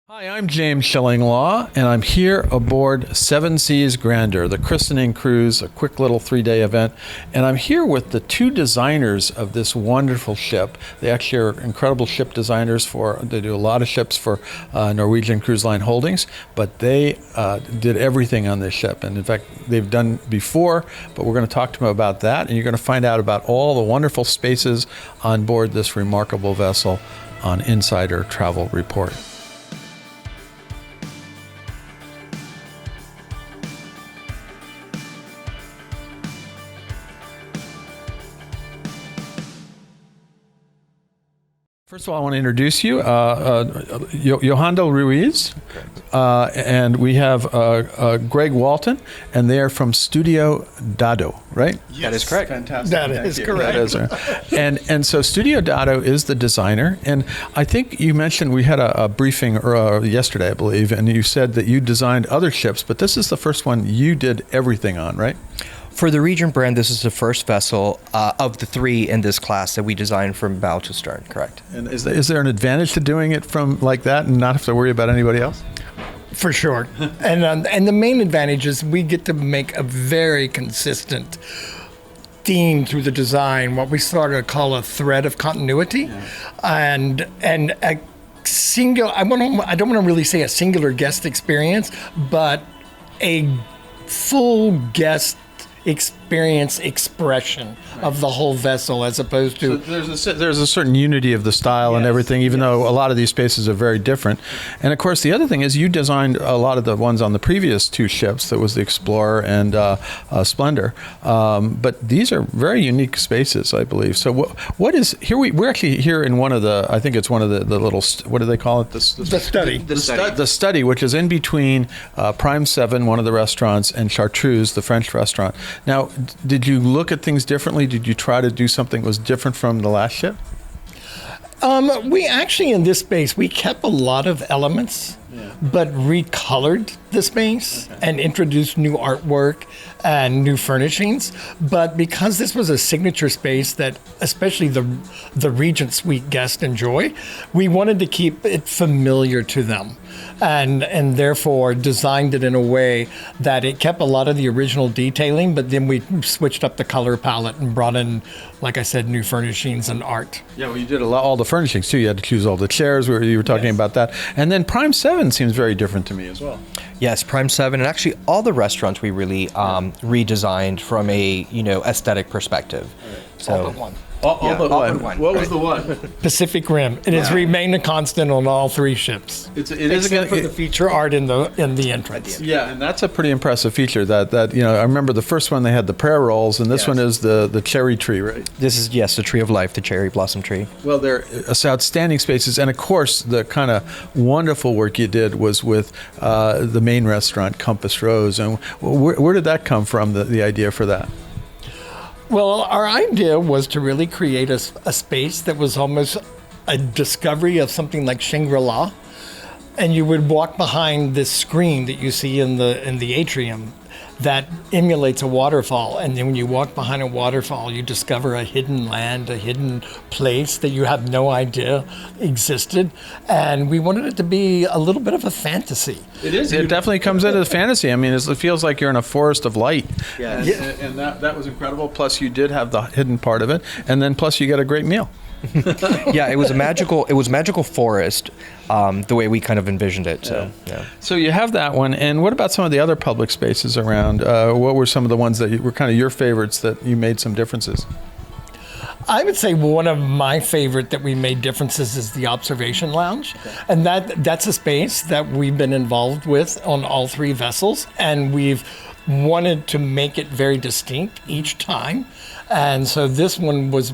Hi, I'm James Schillinglaw, and I'm here aboard Seven Seas Grandeur, the christening cruise, a quick little 3-day event. And I'm here with the two designers of this wonderful ship. They actually are incredible ship designers they do a lot of ships for Norwegian Cruise Line Holdings, but they did everything on this ship. And in fact, they've done before, but we're going to talk to them about that. And you're going to find out about all the wonderful spaces on board this remarkable vessel on Insider Travel Report. First of all, I want to introduce you, Yohando Ruiz, and we have Greg Walton, and they are from Studio Dado, right? Yes. That is correct. Fantastic. That is correct. That is, and so Studio Dado is the designer, and I think you mentioned we had a briefing yesterday, I believe, and you said that you designed other ships, but this is the first one you did everything on, right? For the Regent brand, this is the first vessel of the three in this class that we designed from bow to stern, correct. And is there an advantage to doing it from like that and not have to worry about anybody else? For sure. And the main advantage is we get to make a very consistent theme through the design, what we started to call a thread of continuity. And a single, I don't want to really say a singular guest experience, but a full guest experience expression of the whole vessel, as opposed to there's a certain unity of the style and everything, even though a lot of these spaces are very different. And of course, the other thing is you designed a lot of the ones on the previous two ships. That was the Explorer and Splendor, but these are very unique spaces, I believe. So what is here? We're actually here in one of the, I think it's one of the little, what do they call it? The study. The study, which is in between Prime 7, one of the restaurants, and Chartreuse, the French restaurant. Now, did you look at things differently? Did you try to do something that was different from the last ship? We actually, in this space, we kept a lot of elements, but recolored the space and introduced new artwork and new furnishings. But because this was a signature space that especially the Regent Suite guests enjoy, we wanted to keep it familiar to them. And therefore designed it in a way that it kept a lot of the original detailing, but then we switched up the color palette and brought in, like I said, new furnishings and art. Yeah, well, you did all the furnishings too. You had to choose all the chairs. You were talking about that. And then Prime 7 seems very different to me as well. Yes, Prime 7, and actually all the restaurants we really redesigned from a aesthetic perspective. All but one. All but one. What was the one? Pacific Rim. It has remained a constant on all three ships. It is except for the feature art in the entrance. Yeah, and that's a pretty impressive feature. That I remember the first one they had the prayer rolls, and this one is the cherry tree, right? This is the tree of life, the cherry blossom tree. Well, they're outstanding spaces, and of course, the kind of wonderful work you did was with the main restaurant, Compass Rose. And where did that come from? The idea for that? Well, our idea was to really create a space that was almost a discovery of something like Shangri-La. And you would walk behind this screen that you see in the atrium that emulates a waterfall. And then when you walk behind a waterfall, you discover a hidden land, a hidden place that you have no idea existed. And we wanted it to be a little bit of a fantasy. It is. It definitely comes into the fantasy. I mean, it feels like you're in a forest of light. Yes. And that was incredible. Plus, you did have the hidden part of it. And then plus, you get a great meal. Yeah, it was a magical forest, the way we kind of envisioned it. So, So you have that one, and what about some of the other public spaces around? What were some of the ones that were kind of your favorites that you made some differences? I would say one of my favorite that we made differences is the observation lounge. And that's a space that we've been involved with on all three vessels, and we've wanted to make it very distinct each time. And so this one was,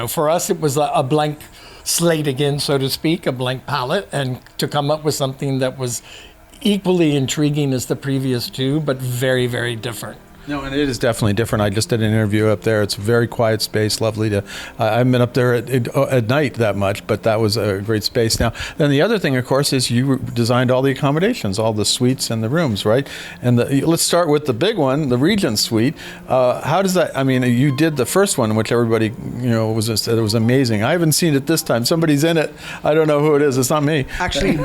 for us, it was a blank slate again, so to speak, a blank palette, and to come up with something that was equally intriguing as the previous two, but very, very different. No, and it is definitely different. I just did an interview up there. It's a very quiet space, lovely to. I haven't been up there at night that much, but that was a great space. Now, then the other thing, of course, is you designed all the accommodations, all the suites and the rooms, right? And let's start with the big one, the Regent Suite. How does that? I mean, you did the first one, which everybody said it was amazing. I haven't seen it this time. Somebody's in it. I don't know who it is. It's not me. Actually,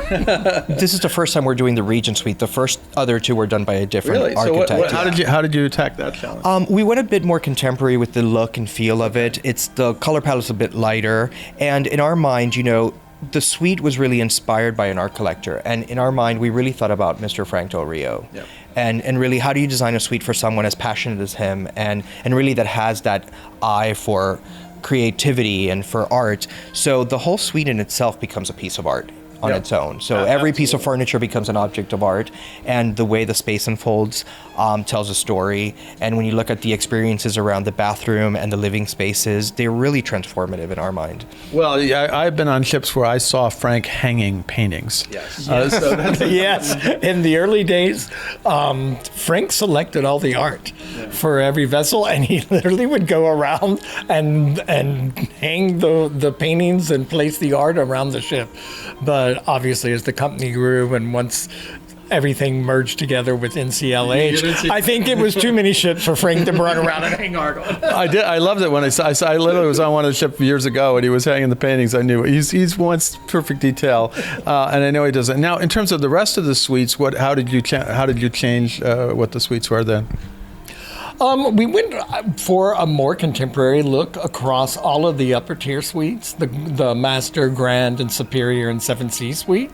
this is the first time we're doing the Regent Suite. The first other two were done by a different architect. So how did you attack that challenge? We went a bit more contemporary with the look and feel of it. The color palette's a bit lighter, and in our mind, the suite was really inspired by an art collector, and in our mind, we really thought about Mr. Frank Del Rio. Yep. And really, how do you design a suite for someone as passionate as him, and really that has that eye for creativity and for art? So the whole suite in itself becomes a piece of art on its own. So every piece of furniture becomes an object of art, and the way the space unfolds tells a story. And when you look at the experiences around the bathroom and the living spaces, they're really transformative in our mind. Well, I've been on ships where I saw Frank hanging paintings. Yes. Yes, in the early days, Frank selected all the art for every vessel, and he literally would go around and hang the paintings and place the art around the ship. But obviously, as the company grew, and once everything merged together with NCLH, I think it was too many ships for Frank to run around and hang art on. I loved it when I literally was on one of the ships years ago, and he was hanging the paintings. I knew he's wants perfect detail, and I know he does it. Now, in terms of the rest of the suites, how did you change what the suites were then? We went for a more contemporary look across all of the upper tier suites, the Master, Grand, and Superior and 7C suite.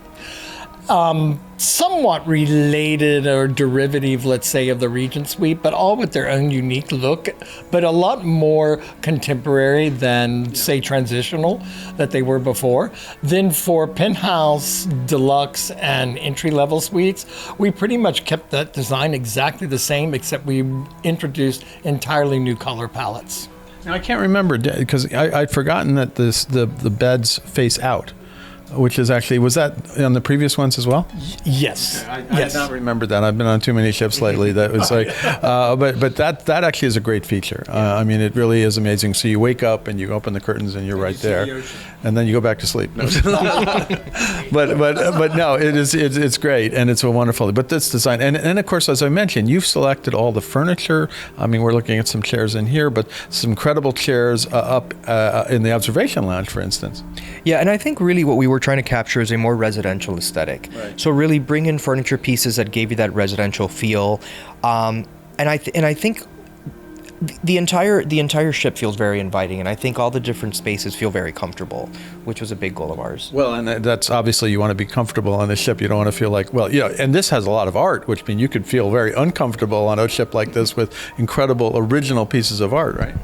Somewhat related or derivative, let's say, of the Regent Suite, but all with their own unique look, but a lot more contemporary than, say, transitional that they were before. Then for Penthouse, Deluxe, and entry-level suites, we pretty much kept that design exactly the same, except we introduced entirely new color palettes. Now, I can't remember, because I'd forgotten that the beds face out. Which is actually, was that on the previous ones as well? Yes. I did not remember that. I've been on too many ships lately. That was like, but that actually is a great feature. I mean, it really is amazing. So you wake up and you open the curtains and you're right there, and then you go back to sleep. No. but no, it's great and it's a wonderful. But this design and of course, as I mentioned, you've selected all the furniture. I mean, we're looking at some chairs in here, but some incredible chairs up in the observation lounge, for instance. Yeah, and I think really what we were trying to capture is a more residential aesthetic. Right. So really bring in furniture pieces that gave you that residential feel, and I think the entire ship feels very inviting, and I think all the different spaces feel very comfortable, which was a big goal of ours. Well, and that's obviously you want to be comfortable on a ship. You don't want to feel like, and this has a lot of art, which means you could feel very uncomfortable on a ship like this with incredible original pieces of art, right?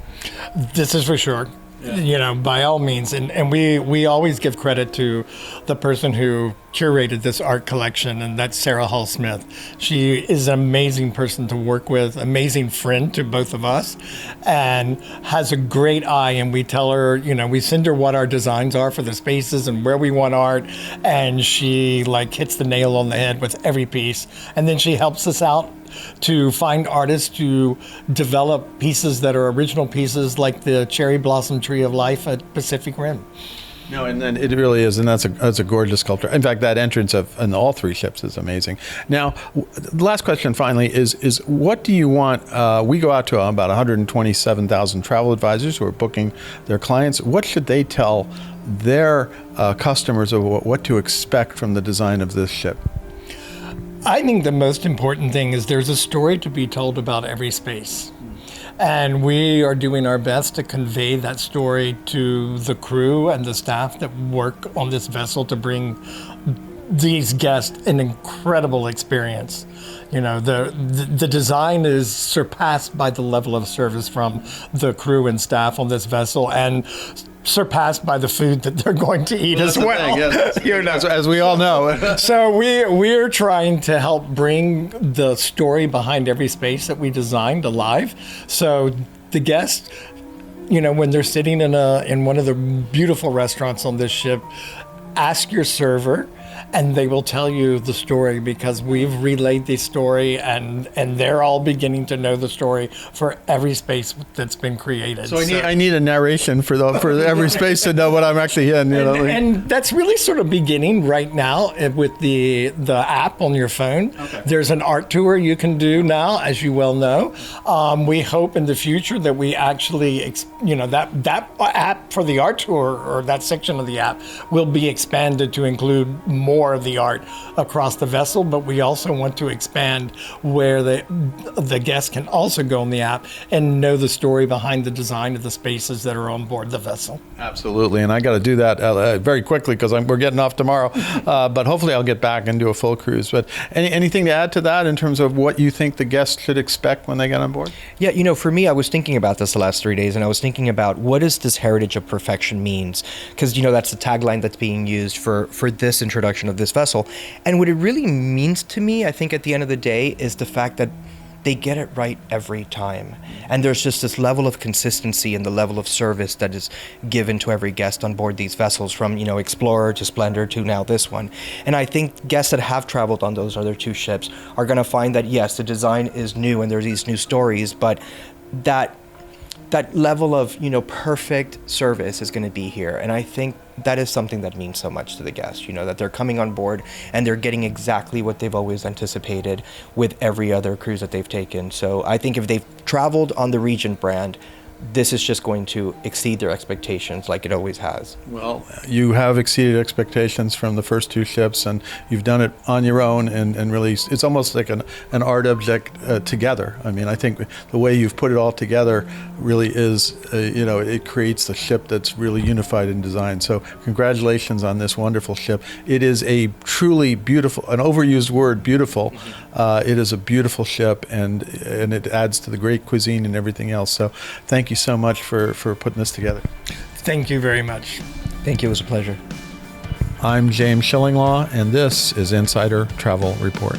This is for sure. Yeah. By all means. And we always give credit to the person who curated this art collection, and that's Sarah Hall Smith. She is an amazing person to work with, amazing friend to both of us, and has a great eye. And we tell her, we send her what our designs are for the spaces and where we want art. And she hits the nail on the head with every piece. And then she helps us out to find artists to develop pieces that are original pieces, like the cherry blossom tree of life at Pacific Rim. No, and then it really is, and that's a gorgeous sculpture. In fact, that entrance in all three ships is amazing. Now, the last question finally is what do you want? We go out to about 127,000 travel advisors who are booking their clients. What should they tell their customers of what to expect from the design of this ship? I think the most important thing is there's a story to be told about every space. And we are doing our best to convey that story to the crew and the staff that work on this vessel to bring these guests an incredible experience. The design is surpassed by the level of service from the crew and staff on this vessel, and surpassed by the food that they're going to eat as well. Yes. As we all know. So we're trying to help bring the story behind every space that we designed alive. So the guests, when they're sitting in one of the beautiful restaurants on this ship, ask your server and they will tell you the story because we've relayed the story, and they're all beginning to know the story for every space that's been created. So I need a narration for every space to know what I'm actually in. You know, and that's really sort of beginning right now with the app on your phone. Okay. There's an art tour you can do now, as you well know. We hope in the future that we actually, that app for the art tour, or that section of the app, will be expanded to include more of the art across the vessel. But we also want to expand where the guests can also go on the app and know the story behind the design of the spaces that are on board the vessel. Absolutely, and I got to do that very quickly because we're getting off tomorrow. But hopefully, I'll get back and do a full cruise. But anything to add to that in terms of what you think the guests should expect when they get on board? Yeah, for me, I was thinking about this the last 3 days, and I was thinking about what does this heritage of perfection means? Because, that's the tagline that's being used for this introduction of this vessel. And what it really means to me, I think at the end of the day, is the fact that they get it right every time. And there's just this level of consistency and the level of service that is given to every guest on board these vessels, from, Explorer to Splendor to now this one. And I think guests that have traveled on those other two ships are going to find that, yes, the design is new and there's these new stories, but that level of, perfect service is going to be here. And I think that is something that means so much to the guests, that they're coming on board and they're getting exactly what they've always anticipated with every other cruise that they've taken. So I think if they've traveled on the Regent brand, this is just going to exceed their expectations like it always has. Well, you have exceeded expectations from the first two ships, and you've done it on your own, and really, it's almost like an art object together. I mean, I think the way you've put it all together really is, it creates the ship that's really unified in design. So congratulations on this wonderful ship. It is a truly beautiful, an overused word, beautiful. Mm-hmm. It is a beautiful ship, and it adds to the great cuisine and everything else. So thank you so much for putting this together. Thank you very much. Thank you. It was a pleasure. I'm James Shillinglaw, and this is Insider Travel Report.